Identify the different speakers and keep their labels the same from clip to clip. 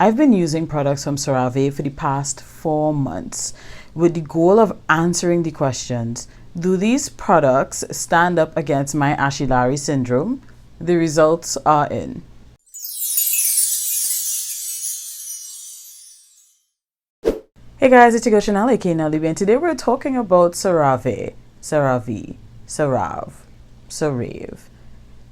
Speaker 1: I've been using products from Cerave for the past 4 months with the goal of answering the questions: do these products stand up against my Ashilari syndrome? The results are in. Hey guys, it's your girl Nelly B, and today we're talking about Cerave, Cerave,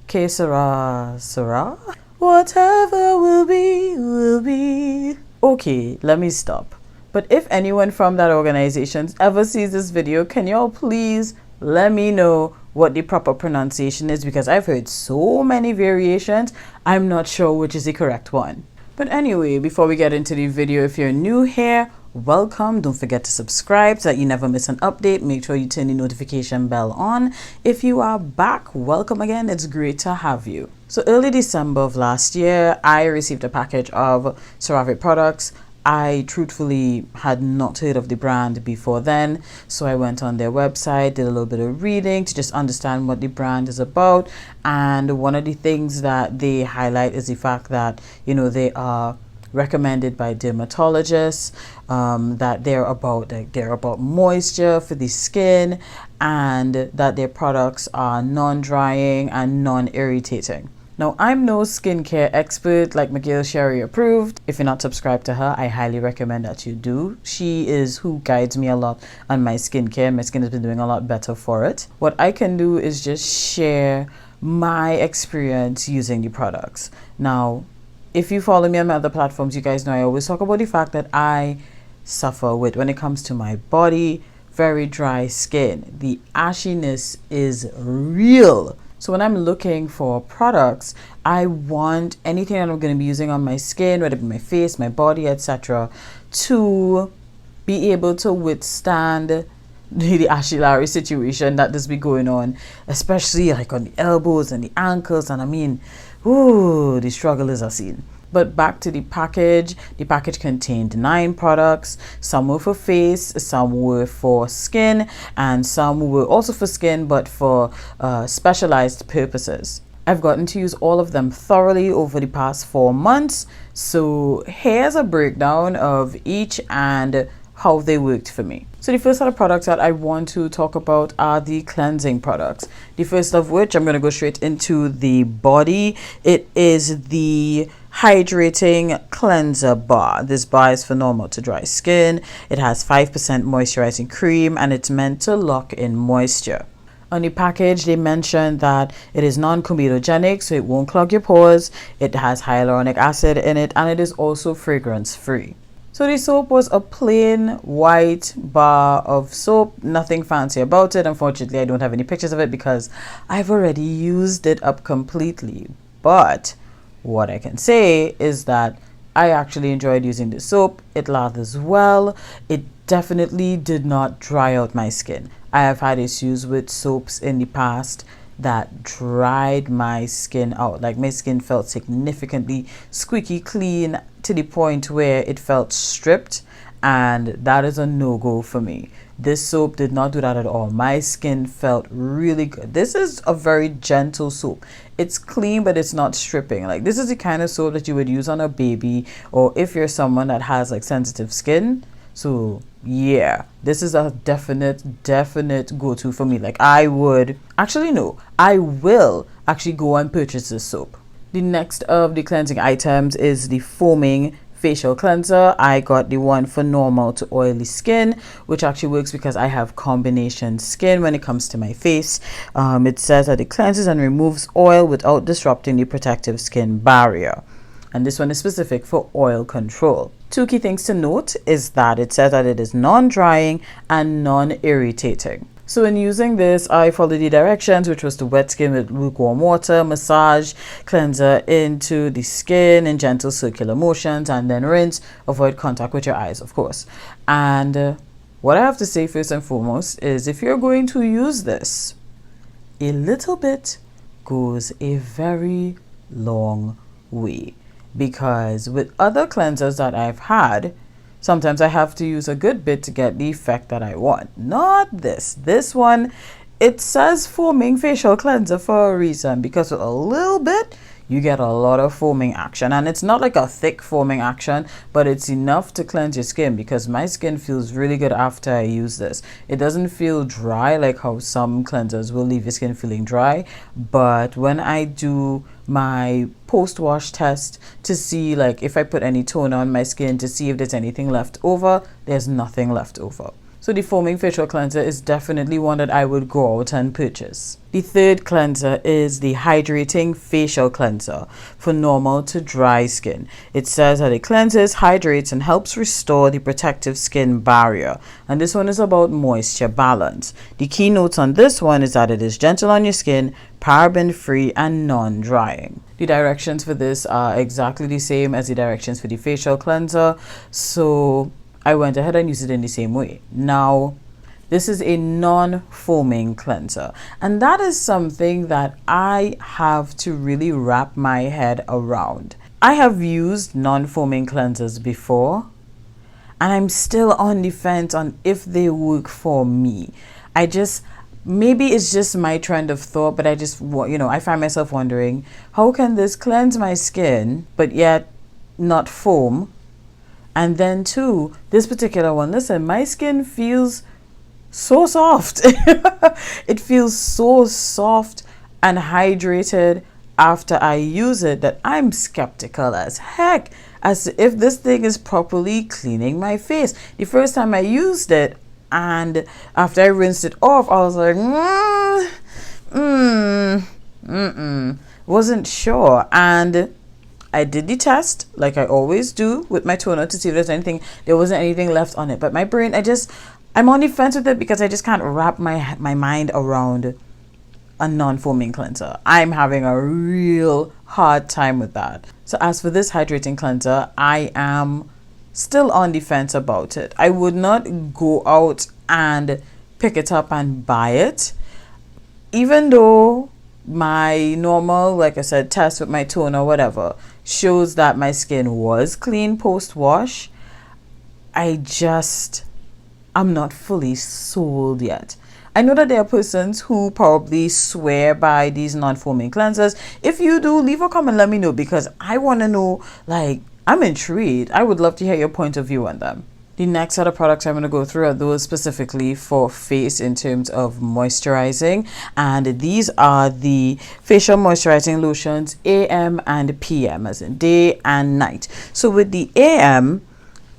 Speaker 1: que sera, whatever will be, will be. Okay, let me stop. But if anyone from that organization ever sees this video, can y'all please let me know what the proper pronunciation is, because I've heard so many variations, I'm not sure which is the correct one. But anyway, before we get into the video, if you're new here, welcome. Don't forget to subscribe so that you never miss an update. Make sure you turn the notification bell on. If you are back, welcome again. It's great to have you. So early December of last year, I received a package of Cerave products. I truthfully had not heard of the brand before then, so I went on their website, did a little bit of reading to just understand what the brand is about. And one of the things that they highlight is the fact that, you know, they are recommended by dermatologists, that they're about moisture for the skin, and that their products are non-drying and non-irritating. Now, I'm no skincare expert like Miguel Sherry approved. If you're not subscribed to her, I highly recommend that you do. She is who guides me a lot on my skincare. My skin has been doing a lot better for it. What I can do is just share my experience using the products. Now, if you follow me on my other platforms, you guys know I always talk about the fact that I suffer with, when it comes to my body, very dry skin. The ashiness is real. So when I'm looking for products, I want anything that I'm going to be using on my skin, whether it be my face, my body, etc., to be able to withstand the Ashilari situation that does be going on, especially like on the elbows and the ankles. And I mean, ooh, the struggle is a scene. But back to the package. The package contained 9 products. Some were for face, some were for skin, and some were also for skin but for specialized purposes. I've gotten to use all of them thoroughly over the past 4 months. So here's a breakdown of each and how they worked for me. So the first set of products that I want to talk about are the cleansing products. The first of which, I'm going to go straight into the body. It is the hydrating cleanser bar. This bar is for normal to dry skin. It has 5% moisturizing cream, and it's meant to lock in moisture. On the package, they mentioned that it is non-comedogenic, so it won't clog your pores. It has hyaluronic acid in it, and it is also fragrance free. So the soap was a plain white bar of soap, nothing fancy about it. Unfortunately, I don't have any pictures of it because I've already used it up completely. But what I can say is that I actually enjoyed using the soap. It lathers well. It definitely did not dry out my skin. I have had issues with soaps in the past that dried my skin out. Like, my skin felt significantly squeaky clean to the point where it felt stripped, and that is a no-go for me. This soap did not do that at all. My skin felt really good. This is a very gentle soap. It's clean, but it's not stripping. Like, this is the kind of soap that you would use on a baby, or if you're someone that has like sensitive skin. So yeah, this is a definite go-to for me. Like, I will actually go and purchase this soap. The next of the cleansing items is the foaming facial cleanser. I got the one for normal to oily skin, which actually works because I have combination skin when it comes to my face. It says that it cleanses and removes oil without disrupting the protective skin barrier. And this one is specific for oil control. 2 key things to note is that it says that it is non-drying and non-irritating. So in using this, I followed the directions, which was to wet skin with lukewarm water, massage cleanser into the skin in gentle circular motions, and then rinse. Avoid contact with your eyes, of course. And what I have to say first and foremost is, if you're going to use this, a little bit goes a very long way. Because with other cleansers that I've had, sometimes I have to use a good bit to get the effect that I want. Not this. This one, it says foaming facial cleanser for a reason, because with a little bit, you get a lot of foaming action. And it's not like a thick foaming action, but it's enough to cleanse your skin, because my skin feels really good after I use this. It doesn't feel dry like how some cleansers will leave your skin feeling dry, but when I do my post-wash test to see like if I put any toner on my skin to see if there's anything left over, there's nothing left over. So the foaming facial cleanser is definitely one that I would go out and purchase. The third cleanser is the hydrating facial cleanser for normal to dry skin. It says that it cleanses, hydrates, and helps restore the protective skin barrier. And this one is about moisture balance. The key notes on this one is that it is gentle on your skin, paraben-free, and non-drying. The directions for this are exactly the same as the directions for the facial cleanser, so I went ahead and used it in the same way. Now, this is a non-foaming cleanser, and that is something that I have to really wrap my head around. I have used non-foaming cleansers before, and I'm still on the fence on if they work for me. Maybe it's just my trend of thought, but I find myself wondering, how can this cleanse my skin, but yet not foam? And then too, this particular one, listen, my skin feels so soft. It feels so soft and hydrated after I use it that I'm skeptical as heck as to if this thing is properly cleaning my face. The first time I used it, and after I rinsed it off, I was like, wasn't sure. And I did the test like I always do with my toner to see if there wasn't anything left on it. But my brain, I'm on the fence with it because I just can't wrap my mind around a non-foaming cleanser. I'm having a real hard time with that. So as for this hydrating cleanser, I am still on the fence about it. I would not go out and pick it up and buy it, even though my normal, like I said, test with my toner, whatever, shows that my skin was clean post-wash. I'm not fully sold yet. I know that there are persons who probably swear by these non-foaming cleansers. If you do, leave a comment, let me know, because I want to know, I'm intrigued. I would love to hear your point of view on them. The next set of products I'm going to go through are those specifically for face in terms of moisturizing. And these are the facial moisturizing lotions, AM and PM, as in day and night. So with the AM,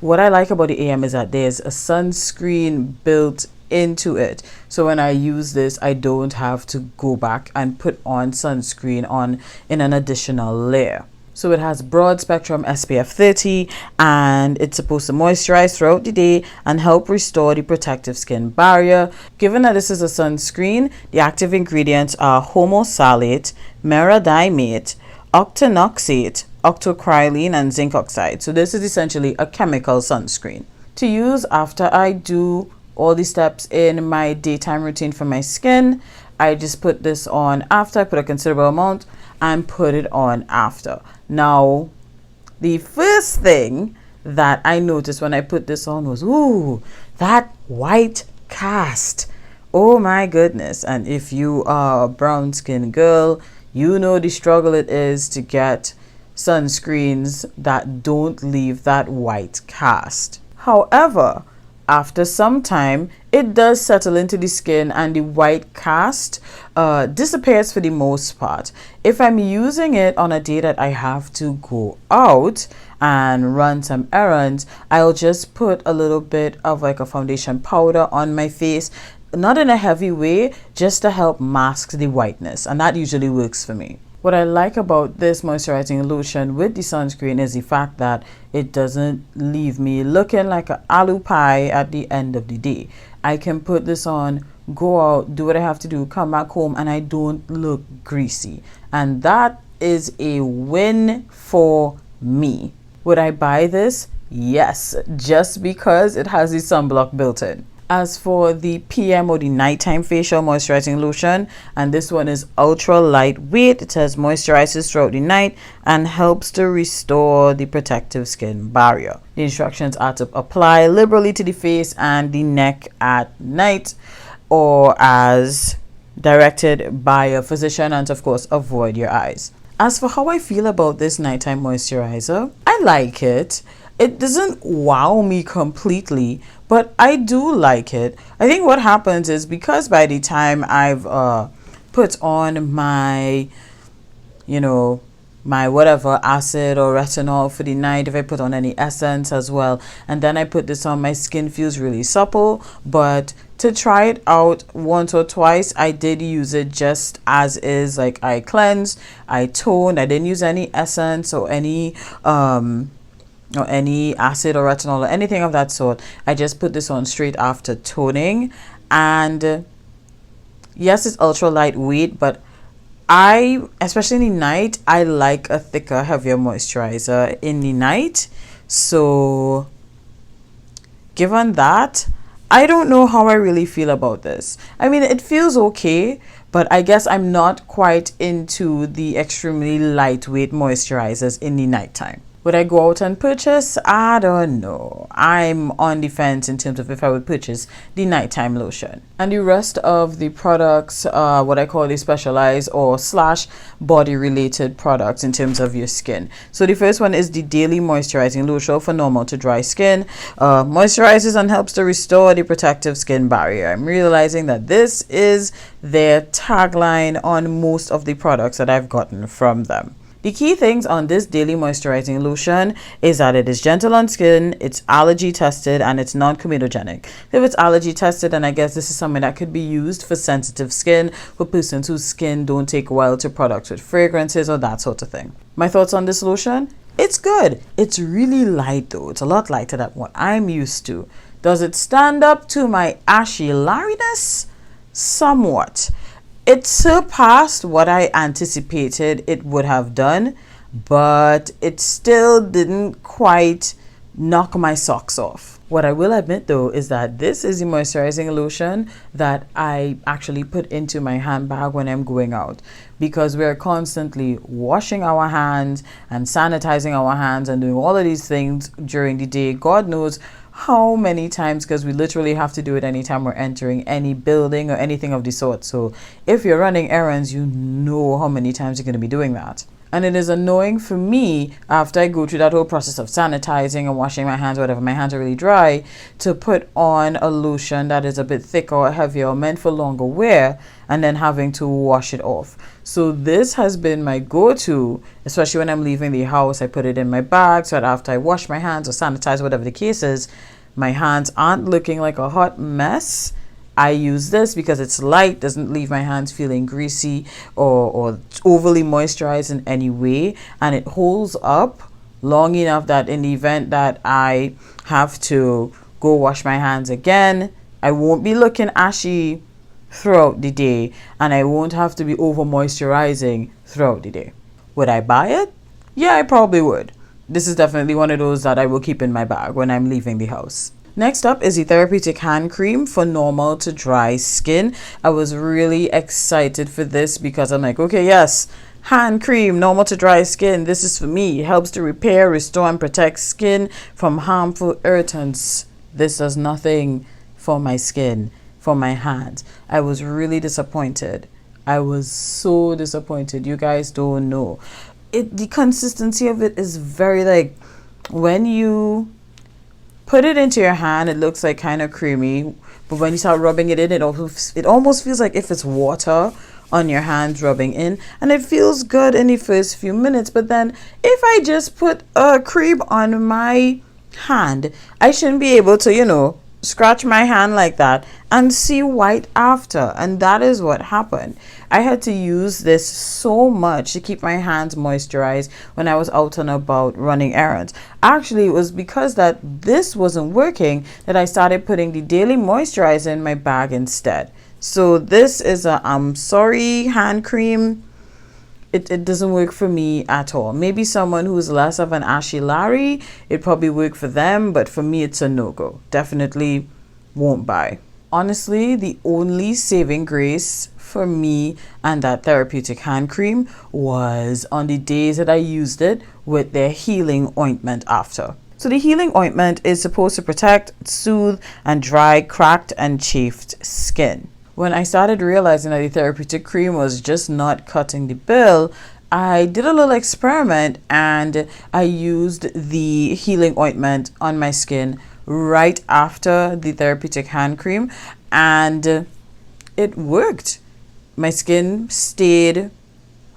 Speaker 1: what I like about the AM is that there's a sunscreen built into it. So when I use this, I don't have to go back and put on sunscreen in an additional layer. So it has broad spectrum SPF 30, and it's supposed to moisturize throughout the day and help restore the protective skin barrier. Given that this is a sunscreen, the active ingredients are homosalate, meradimate, octinoxate, octocrylene, and zinc oxide. So this is essentially a chemical sunscreen to use after I do all the steps in my daytime routine for my skin. I just put this on after. I put a considerable amount and put it on after. Now, the first thing that I noticed when I put this on was, ooh, that white cast. Oh my goodness. And if you are a brown skin girl, you know the struggle it is to get sunscreens that don't leave that white cast. However, after some time, it does settle into the skin and the white cast disappears for the most part. If I'm using it on a day that I have to go out and run some errands, I'll just put a little bit of like a foundation powder on my face, not in a heavy way, just to help mask the whiteness, and that usually works for me. What I like about this moisturizing lotion with the sunscreen is the fact that it doesn't leave me looking like an aloo pie at the end of the day. I can put this on, go out, do what I have to do, come back home, and I don't look greasy. And that is a win for me. Would I buy this? Yes, just because it has the sunblock built in. As for the PM or the nighttime facial moisturizing lotion, and this one is ultra lightweight. It says moisturizes throughout the night and helps to restore the protective skin barrier. The instructions are to apply liberally to the face and the neck at night, or as directed by a physician, and of course avoid your eyes. As for how I feel about this nighttime moisturizer, I like it. It doesn't wow me completely, but I do like it. I think what happens is because by the time I've put on my, my whatever acid or retinol for the night, if I put on any essence as well, and then I put this on, my skin feels really supple. But to try it out once or twice, I did use it just as is. Like, I cleansed, I toned, I didn't use any essence or any acid or retinol or anything of that sort. I just put this on straight after toning. And yes, it's ultra lightweight, but especially in the night, I like a thicker, heavier moisturizer in the night. So given that, I don't know how I really feel about this. I mean, it feels okay, but I guess I'm not quite into the extremely lightweight moisturizers in the nighttime. Would I go out and purchase? I don't know. I'm on the fence in terms of if I would purchase the nighttime lotion. And the rest of the products, what I call the specialized or / body related products in terms of your skin. So the first one is the daily moisturizing lotion for normal to dry skin. Moisturizes and helps to restore the protective skin barrier. I'm realizing that this is their tagline on most of the products that I've gotten from them. The key things on this daily moisturizing lotion is that it is gentle on skin, it's allergy tested, and it's non-comedogenic. If it's allergy tested, then I guess this is something that could be used for sensitive skin, for persons whose skin don't take well to products with fragrances or that sort of thing. My thoughts on this lotion? It's good. It's really light though. It's a lot lighter than what I'm used to. Does it stand up to my ashy lariness? Somewhat. It surpassed what I anticipated it would have done, but it still didn't quite knock my socks off. What I will admit though is that this is the moisturizing lotion that I actually put into my handbag when I'm going out, because we're constantly washing our hands and sanitizing our hands and doing all of these things during the day. God knows how many times, because we literally have to do it anytime we're entering any building or anything of the sort. So if you're running errands, you know how many times you're going to be doing that. And it is annoying for me, after I go through that whole process of sanitizing and washing my hands, whatever, my hands are really dry, to put on a lotion that is a bit thicker or heavier or meant for longer wear, and then having to wash it off. So this has been my go-to, especially when I'm leaving the house. I put it in my bag so that after I wash my hands or sanitize, whatever the case is, my hands aren't looking like a hot mess. I use this because it's light, doesn't leave my hands feeling greasy or overly moisturized in any way, and it holds up long enough that in the event that I have to go wash my hands again, I won't be looking ashy throughout the day, and I won't have to be over moisturizing throughout the day. Would I buy it? Yeah, I probably would. This is definitely one of those that I will keep in my bag when I'm leaving the house. Next up is the therapeutic hand cream for normal to dry skin. I was really excited for this because I'm like, okay, yes, hand cream, normal to dry skin. This is for me. It helps to repair, restore, and protect skin from harmful irritants. This does nothing for my skin, for my hands. I was really disappointed. I was so disappointed. You guys don't know. The consistency of it is very, like, when you put it into your hand, it looks like kind of creamy, but when you start rubbing it in, it almost feels like if it's water on your hands rubbing in, and it feels good in the first few minutes. But then if I just put a cream on my hand, I shouldn't be able to, scratch my hand like that and see white after. And that is what happened. I had to use this so much to keep my hands moisturized when I was out and about running errands. Actually, it was because that this wasn't working that I started putting the daily moisturizer in my bag instead. So this is a I'm sorry hand cream. It doesn't work for me at all. Maybe someone who's less of an ashy Larry, it probably work for them, but for me it's a no-go. Definitely won't buy. Honestly, the only saving grace for me and that therapeutic hand cream was on the days that I used it with their healing ointment after. So the healing ointment is supposed to protect, soothe, and dry cracked and chafed skin. When I started realizing that the therapeutic cream was just not cutting the bill, I did a little experiment and I used the healing ointment on my skin right after the therapeutic hand cream, and it worked. My skin stayed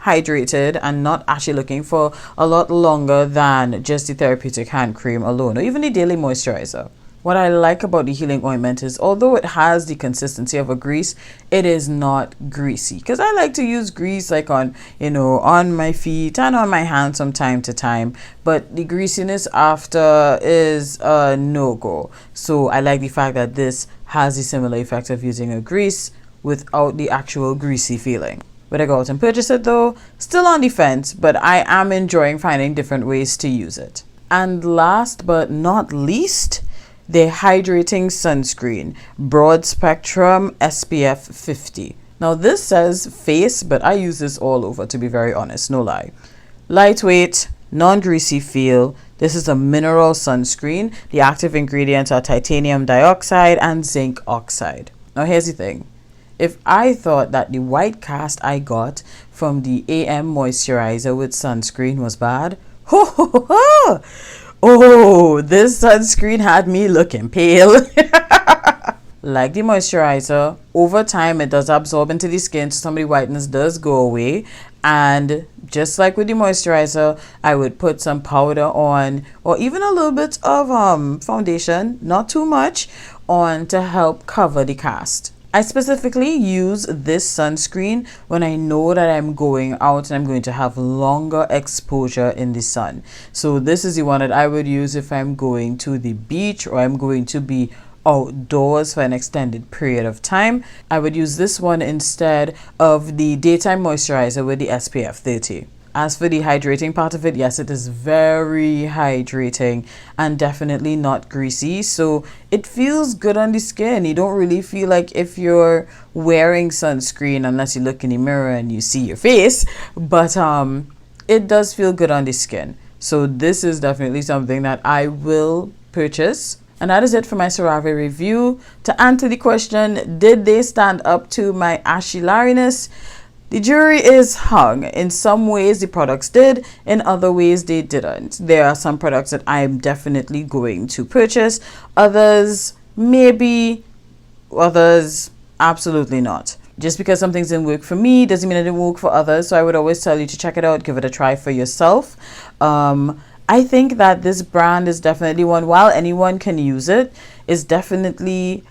Speaker 1: hydrated and not actually looking for a lot longer than just the therapeutic hand cream alone, or even the daily moisturizer. What I like about the healing ointment is, although it has the consistency of a grease, it is not greasy. Because I like to use grease like on, on my feet and on my hands from time to time. But the greasiness after is a no-go. So I like the fact that this has the similar effect of using a grease without the actual greasy feeling. Would I go out and purchase it though? Still on the fence, but I am enjoying finding different ways to use it. And last but not least, the hydrating sunscreen, broad spectrum SPF 50. Now this says face, but I use this all over, to be very honest, no lie. Lightweight, non-greasy feel. This is a mineral sunscreen. The active ingredients are titanium dioxide and zinc oxide. Now here's the thing. If I thought that the white cast I got from the AM moisturizer with sunscreen was bad, this sunscreen had me looking pale. Like the moisturizer, over time it does absorb into the skin, so some of the whiteness does go away. And just like with the moisturizer, I would put some powder on, or even a little bit of foundation, not too much, on to help cover the cast. I specifically use this sunscreen when I know that I'm going out and I'm going to have longer exposure in the sun. So this is the one that I would use if I'm going to the beach or I'm going to be outdoors for an extended period of time. I would use this one instead of the daytime moisturizer with the SPF 30. As for the hydrating part of it, yes, it is very hydrating and definitely not greasy. So it feels good on the skin. You don't really feel like if you're wearing sunscreen unless you look in the mirror and you see your face. But it does feel good on the skin. So this is definitely something that I will purchase. And that is it for my Cerave review. To answer the question, did they stand up to my ashy-lariness? The jury is hung. In some ways, the products did. In other ways, they didn't. There are some products that I'm definitely going to purchase. Others, maybe. Others, absolutely not. Just because something didn't work for me doesn't mean it didn't work for others. So I would always tell you to check it out. Give it a try for yourself. I think that this brand is definitely one, while anyone can use it, is definitely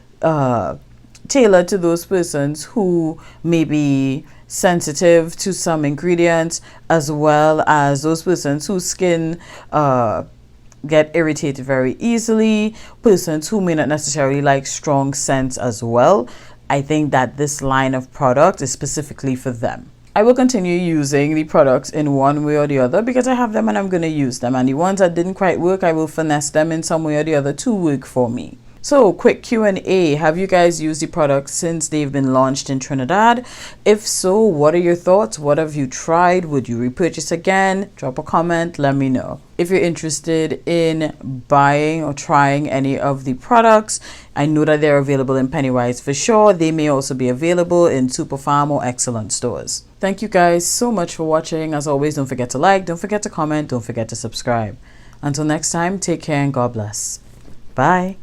Speaker 1: tailored to those persons who may be sensitive to some ingredients, as well as those persons whose skin get irritated very easily, persons who may not necessarily like strong scents as well. I think that this line of product is specifically for them. I will continue using the products in one way or the other because I have them and I'm going to use them. And the ones that didn't quite work, I will finesse them in some way or the other to work for me. So, quick Q&A. Have you guys used the products since they've been launched in Trinidad? If so, what are your thoughts? What have you tried? Would you repurchase again? Drop a comment. Let me know. If you're interested in buying or trying any of the products, I know that they're available in Pennywise for sure. They may also be available in Superfarm or Excellent stores. Thank you guys so much for watching. As always, don't forget to like, don't forget to comment, don't forget to subscribe. Until next time, take care and God bless. Bye.